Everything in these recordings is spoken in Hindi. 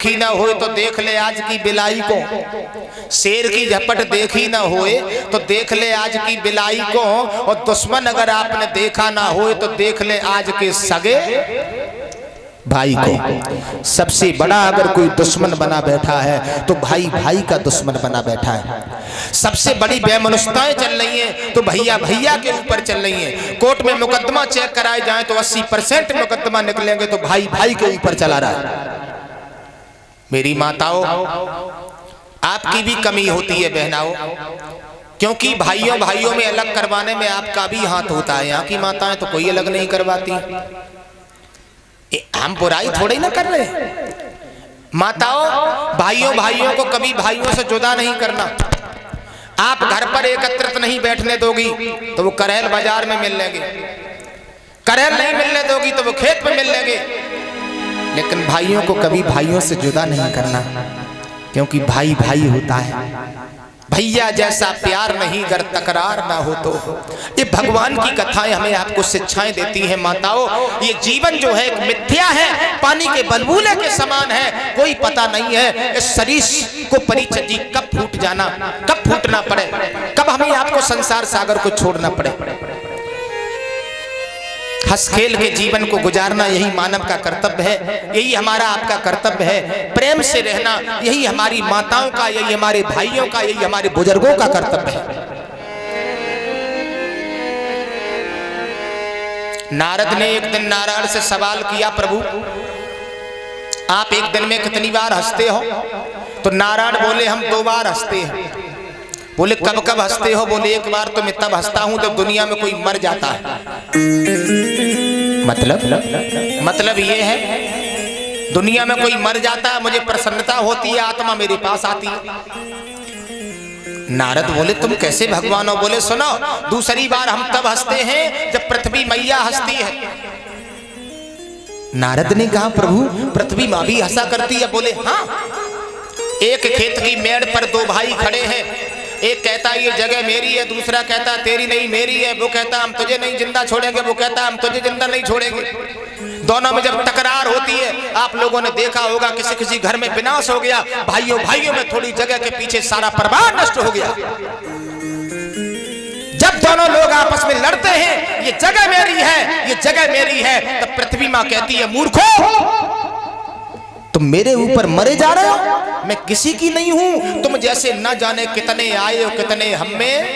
देखी ना होए तो देख ले आज की बिलाई को, शेर की झपट देखी ना होए तो देख ले आज की बिलाई को, और दुश्मन अगर आपने देखा ना होए तो देख ले आज के सगे भाई को। सबसे बड़ा अगर कोई दुश्मन बना बैठा है तो भाई भाई का दुश्मन बना बैठा है। सबसे बड़ी बेमनुष्यताएं चल रही हैं तो भैया भैया के ऊपर चल रही हैं। कोर्ट में मुकदमा चेक कराए जाए तो 80% मुकदमा निकलेंगे तो भाई भाई के ऊपर चला रहा है। मेरी माताओं, आपकी भी कमी होती है बहनाओं, क्योंकि भाइयों भाइयों में अलग करवाने में आपका भी हाथ होता है। यहाँ की माताएं तो कोई अलग नहीं करवाती। हम बुराई थोड़ी ना कर रहे। माताओं, भाइयों भाइयों को कभी भाइयों से जुदा नहीं करना। आप घर पर एकत्रित नहीं बैठने दोगी तो वो करेल बाजार में मिल लेंगे, करेल नहीं मिलने दोगी तो वो खेत में मिल लेंगे। लेकिन भाइयों को कभी भाइयों से जुदा नहीं करना, क्योंकि भाई भाई होता है। भैया जैसा प्यार नहीं अगर तकरार ना हो तो। ये भगवान की कथाएं हमें आपको शिक्षाएं देती हैं माताओं। ये जीवन जो है एक मिथ्या है, पानी के बलबूले के समान है, कोई पता नहीं है इस शरीर को परिचय कब फूट जाना, कब फूटना पड़े, कब हमें आपको संसार सागर को छोड़ना पड़े। हंस खेल के जीवन को गुजारना यही मानव का कर्तव्य है, यही हमारा आपका कर्तव्य है। प्रेम से रहना यही हमारी माताओं का, यही हमारे भाइयों का, यही हमारे बुजुर्गों का कर्तव्य है। नारद ने एक दिन नारायण से सवाल किया, प्रभु आप एक दिन में कितनी बार हंसते हो? तो नारायण बोले हम 2 बार हंसते हैं। बोले कब कब हंसते हो? बोले एक बार तो मैं तब हंसता हूं जब दुनिया में कोई मर जाता है। मतलब ये है दुनिया में कोई मर जाता है, मुझे प्रसन्नता होती है, आत्मा मेरे पास आती है। नारद बोले तुम कैसे भगवान हो? बोले सुनो, दूसरी बार हम तब हंसते हैं जब पृथ्वी मैया हंसती है। नारद ने कहा प्रभु पृथ्वी माँ भी हंसा करती है? बोले हाँ। एक खेत की मेड़ पर 2 भाई खड़े हैं, एक कहता है ये जगह मेरी है, दूसरा कहता है तेरी नहीं मेरी है। वो कहता हम तुझे नहीं जिंदा छोड़ेंगे, वो कहता हम तुझे जिंदा नहीं छोड़ेंगे। दोनों में जब टकरार होती है, आप लोगों ने देखा होगा किसी किसी घर में विनाश हो गया, भाइयों भाइयों में थोड़ी जगह के पीछे सारा परिवार नष्ट हो गया। जब दोनों लोग आपस में लड़ते हैं ये जगह मेरी है, ये जगह मेरी है, तब पृथ्वी माँ कहती है मूर्खों तुम मेरे ऊपर मरे जा रहे हो, मैं किसी की नहीं हूं। तुम जैसे न जाने कितने आए हो, कितने हम में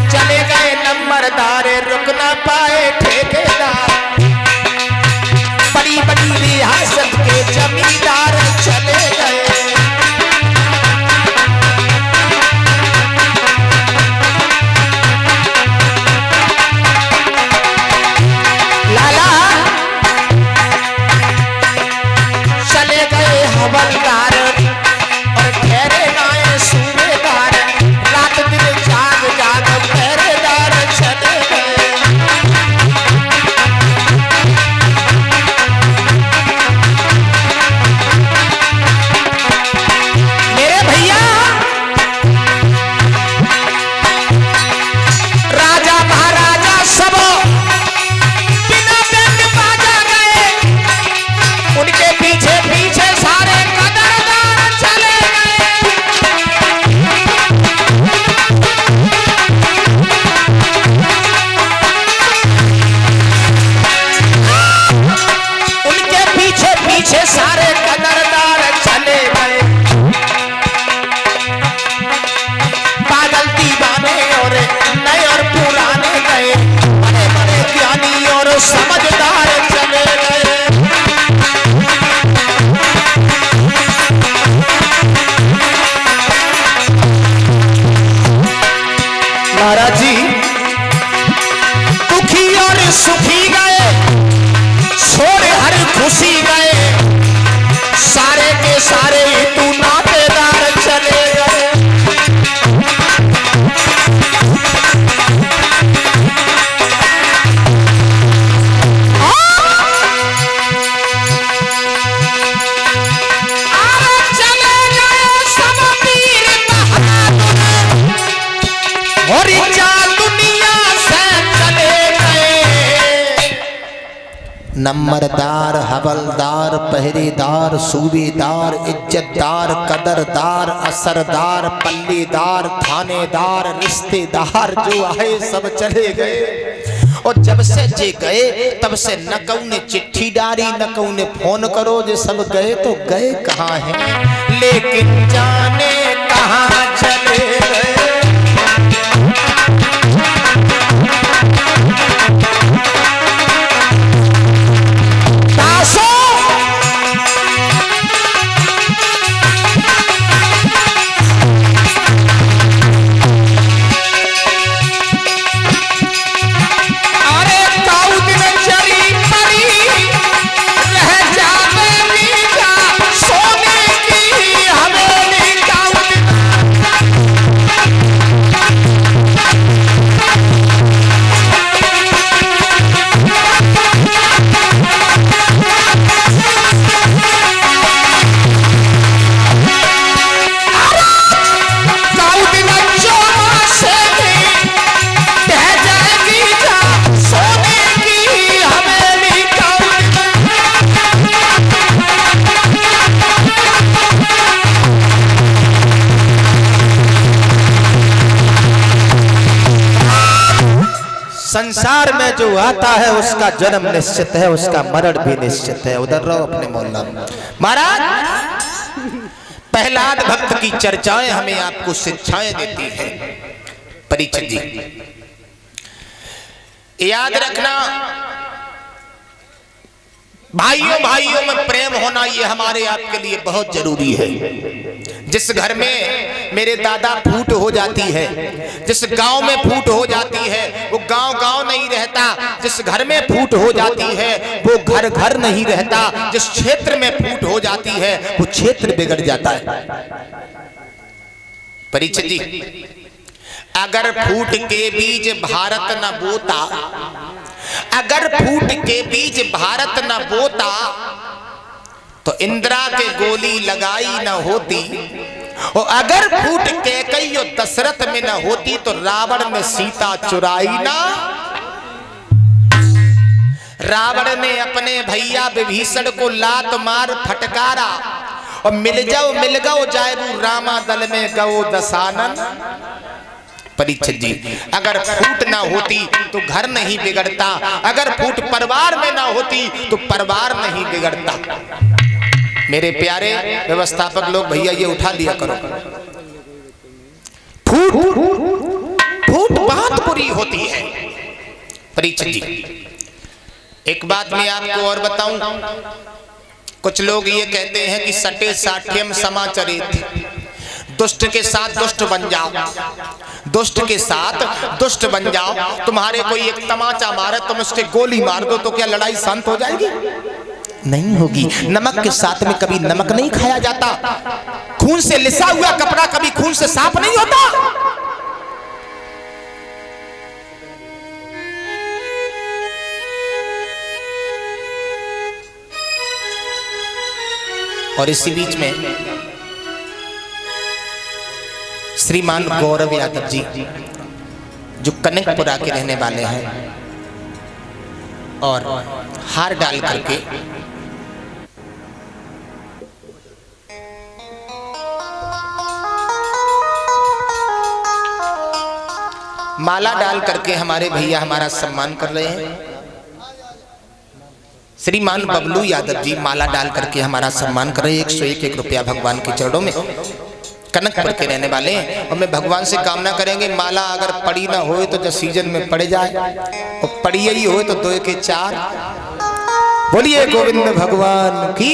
चले गए नंबरदार, रुक ना पाए ठेकेदार, बड़ी बड़ी रियासत के जमींदार चले गए। हवलदार और ठहरे नाए सूबेदार, रात दिन जाग जाग पहरेदार चले गए। मेरे भैया राजा महाराजा सब बिना बैंड बाजा गए, उनके पीछे पीछे सारे कदर नंबरदार, हवलदार, पहरेदार, सूबेदार, इज्जतदार, कदरदार, असरदार, पल्लेदार, थानेदार, रिश्तेदार जो आए सब चले गए। और जब से जे गए तब से न कहू ने चिट्ठी डाली, न कहू ने फोन करो। जे सब गए तो गए कहाँ हैं, लेकिन जाने कहाँ चले गए। संसार में जो आता है उसका जन्म निश्चित है, उसका मरण भी निश्चित है। उधर रहो अपने मोहल्ला में। महाराज, प्रहलाद भक्त की चर्चाएं हमें आपको शिक्षाएं देती है। परीक्षित जी, याद रखना, भाइयों भाइयों में प्रेम होना ये हमारे आपके लिए बहुत जरूरी है। जिस घर में मेरे दादा फूट हो जाती है, जिस गांव में फूट हो जाती है, वो गांव गांव नहीं रहता। जिस घर में फूट हो जाती है वो घर घर नहीं रहता। जिस क्षेत्र में फूट हो जाती है वो क्षेत्र बिगड़ जाता है। परीक्षित जी, अगर फूट के बीज भारत न बोता, अगर फूट के बीज भारत न बोता तो इंदिरा के गोली लगाई न होती, और अगर फूट के कई दशरथ में न होती तो रावण ने सीता चुराई ना। रावण ने अपने भैया विभीषण को लात मार फटकारा और मिल जाओ जाएबू रामा दल में गौ दसानन। परीक्षित जी, अगर फूट ना होती तो घर नहीं बिगड़ता, अगर फूट परिवार में ना होती तो परिवार नहीं बिगड़ता। मेरे प्यारे व्यवस्थापक लोग, भैया ये उठा लिया करो। फूट बहुत बुरी होती है। परीक्षित जी, एक बात मैं आपको और बताऊं, कुछ लोग ये कहते हैं कि सटे साठ्यम समाचरित, दुष्ट के साथ दुष्ट बन जाओ, दुष्ट के साथ दुष्ट बन जाओ। तुम्हारे कोई एक तमाचा मारे, तुम उसके गोली मार दो तो क्या लड़ाई शांत हो जाएगी? नहीं होगी। नमक के साथ में कभी नमक नहीं खाया जाता। खून से लिसा हुआ कपड़ा कभी खून से साफ नहीं होता। और इसी बीच में श्रीमान गौरव यादव जी, जो कनकपुरा के रहने वाले हैं और हार डाल करके माला डाल करके हमारे भैया हमारा सम्मान कर रहे हैं। श्रीमान बबलू यादव जी माला डाल करके हमारा सम्मान कर रहे हैं। 101 रुपया भगवान के चरणों में, कनकपुर के रहने वाले हैं। और मैं भगवान से कामना करेंगे, माला अगर पड़ी ना हो तो जब सीजन में पड़ जाए, और पड़ी ही हो तो 2 के 4। बोलिए गोविंद भगवान की।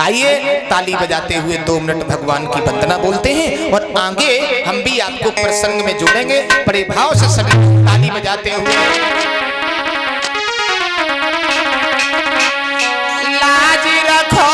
आइए ताली बजाते हुए 2 मिनट भगवान की वंदना बोलते हैं और आगे हम भी आपको प्रसंग में जोड़ेंगे। बड़े भाव से सभी ताली बजाते हुए। लाज रखो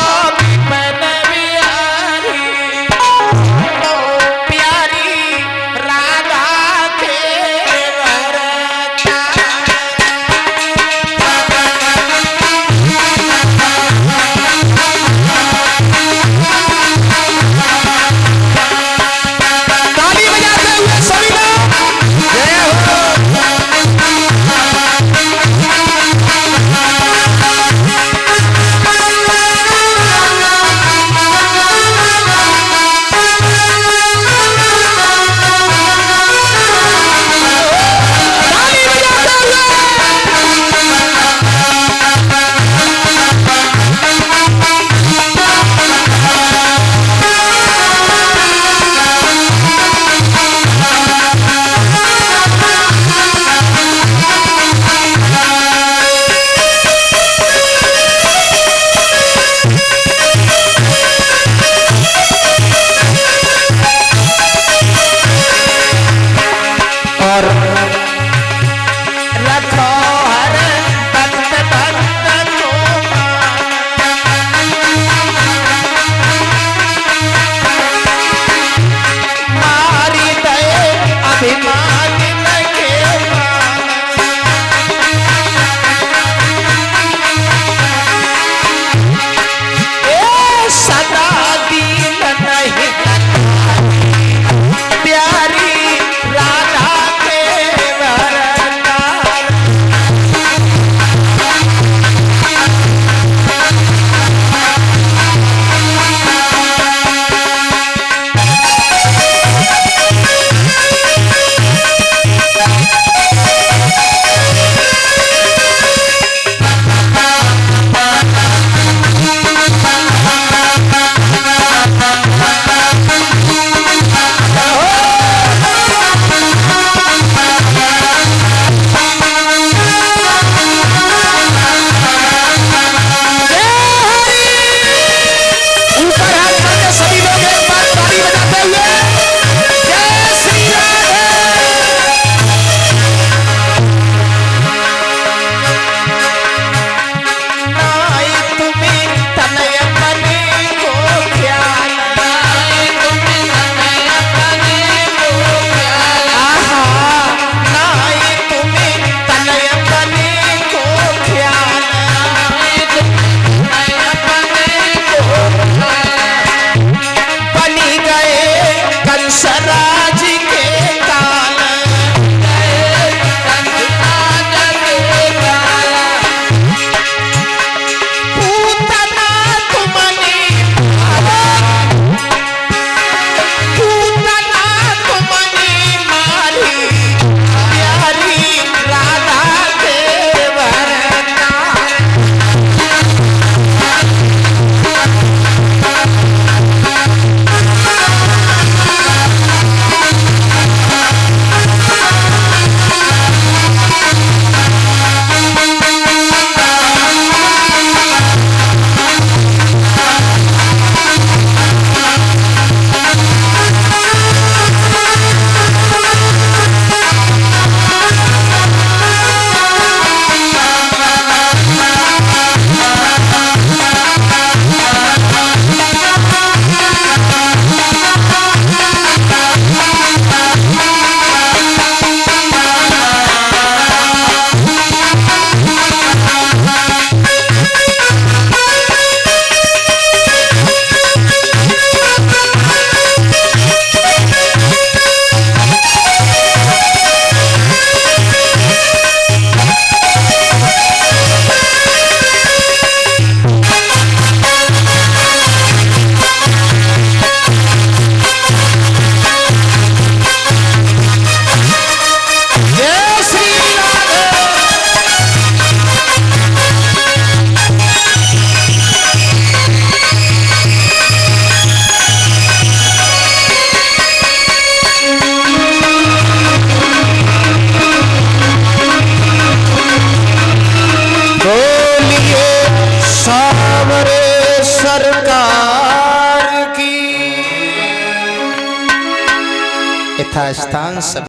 यथास्थान सब